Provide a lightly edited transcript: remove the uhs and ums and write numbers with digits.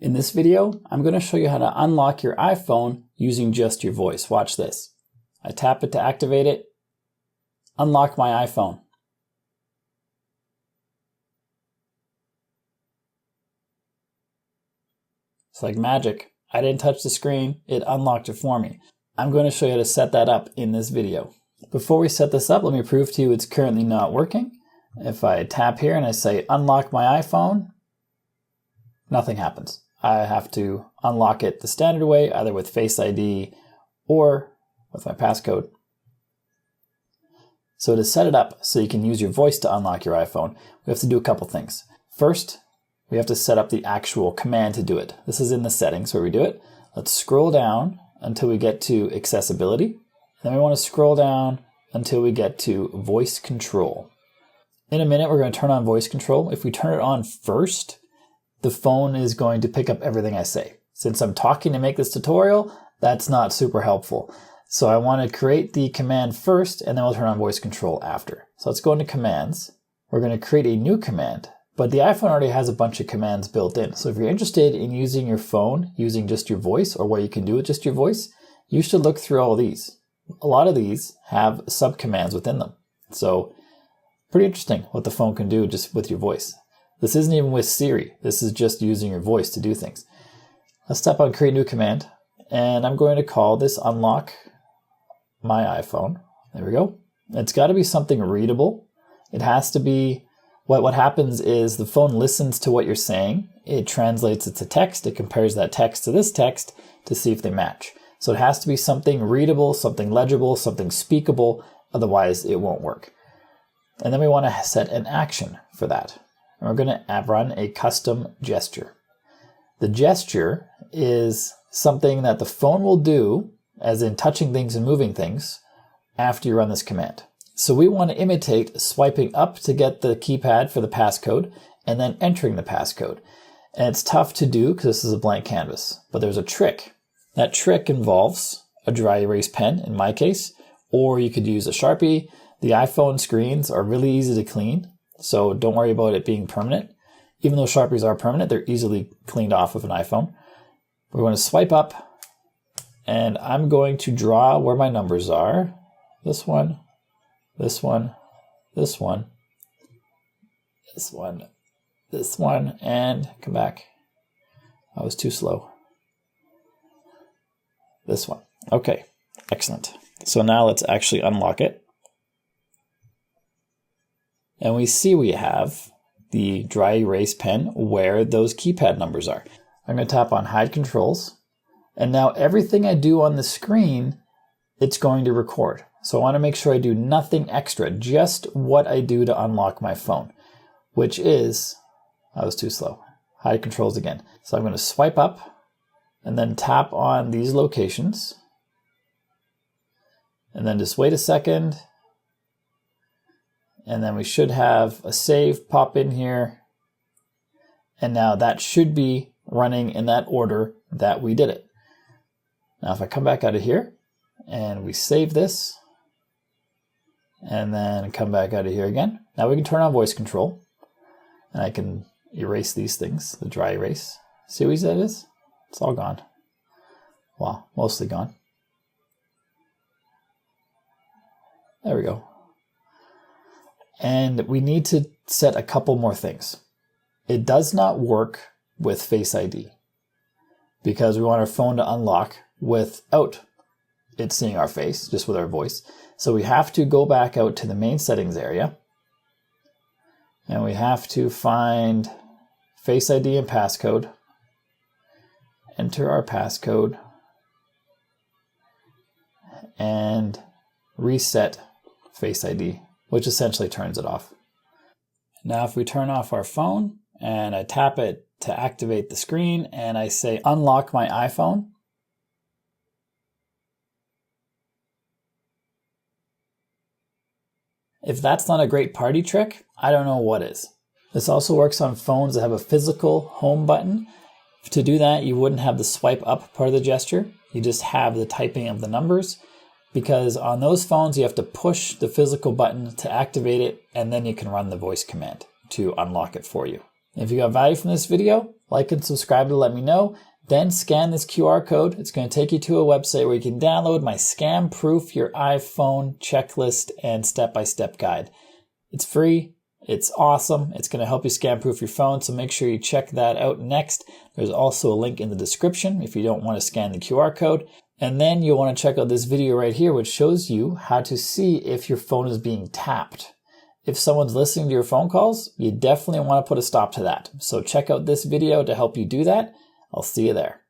In this video, I'm going to show you how to unlock your iPhone using just your voice. Watch this. I tap it to activate it. Unlock my iPhone. It's like magic. I didn't touch the screen. It unlocked it for me. I'm going to show you how to set that up in this video. Before we set this up, let me prove to you it's currently not working. If I tap here and I say unlock my iPhone, nothing happens. I have to unlock it the standard way, either with Face ID or with my passcode. So to set it up so you can use your voice to unlock your iPhone, we have to do a couple things. First, we have to set up the actual command to do it. This is in the settings where we do it. Let's scroll down until we get to accessibility. Then we want to scroll down until we get to voice control. In a minute, we're going to turn on voice control. If we turn it on first, the phone is going to pick up everything I say. Since I'm talking to make this tutorial, that's not super helpful. So I want to create the command first, and then we'll turn on voice control after. So let's go into commands. We're going to create a new command, but the iPhone already has a bunch of commands built in. So if you're interested in using your phone, using just your voice, or what you can do with just your voice, you should look through all these. A lot of these have subcommands within them. So pretty interesting what the phone can do just with your voice. This isn't even with Siri. This is just using your voice to do things. Let's tap on create new command, and I'm going to call this unlock my iPhone. There we go. It's got to be something readable. It has to be, what happens is the phone listens to what you're saying. It translates it to text. It compares that text to this text to see if they match. So it has to be something readable, something legible, something speakable. Otherwise, it won't work. And then we want to set an action for that. And we're going to run a custom gesture. The gesture is something that the phone will do, as in touching things and moving things, after you run this command. So we want to imitate swiping up to get the keypad for the passcode and then entering the passcode. And it's tough to do because this is a blank canvas, but there's a trick. That trick involves a dry erase pen in my case, or you could use a Sharpie. The iPhone screens are really easy to clean, so don't worry about it being permanent. Even though Sharpies are permanent, they're easily cleaned off of an iPhone. We're going to swipe up, and I'm going to draw where my numbers are. This one, this one, this one, this one, this one, and come back. I was too slow. This one. Okay, excellent. So now let's actually unlock it. And we see we have the dry erase pen where those keypad numbers are. I'm going to tap on hide controls. And now everything I do on the screen, it's going to record. So I want to make sure I do nothing extra, just what I do to unlock my phone, which is, I was too slow. Hide controls again. So I'm going to swipe up and then tap on these locations. And then just wait a second. And then we should have a save pop in here. And now that should be running in that order that we did it. Now if I come back out of here and we save this and then come back out of here again. Now we can turn on voice control and I can erase these things, the dry erase. See what that is? It's all gone. Well, mostly gone. There we go. And we need to set a couple more things. It does not work with Face ID because we want our phone to unlock without it seeing our face, just with our voice. So we have to go back out to the main settings area and we have to find Face ID and passcode, enter our passcode, and reset Face ID, which essentially turns it off. Now if we turn off our phone and I tap it to activate the screen and I say unlock my iPhone, if that's not a great party trick, I don't know what is. This also works on phones that have a physical home button. To do that, you wouldn't have the swipe up part of the gesture. You just have the typing of the numbers. Because on those phones, you have to push the physical button to activate it, and then you can run the voice command to unlock it for you. If you got value from this video, Like and subscribe to let me know. Then scan this QR code. It's going to take you to a website where you can download my Scam Proof Your iPhone checklist and step-by-step guide. It's free. It's awesome. It's going to help you scam proof your phone, so make sure you check that out next. There's also a link in the description if you don't want to scan the QR code. And then you'll want to check out this video right here, which shows you how to see if your phone is being tapped. If someone's listening to your phone calls, you definitely want to put a stop to that. So check out this video to help you do that. I'll see you there.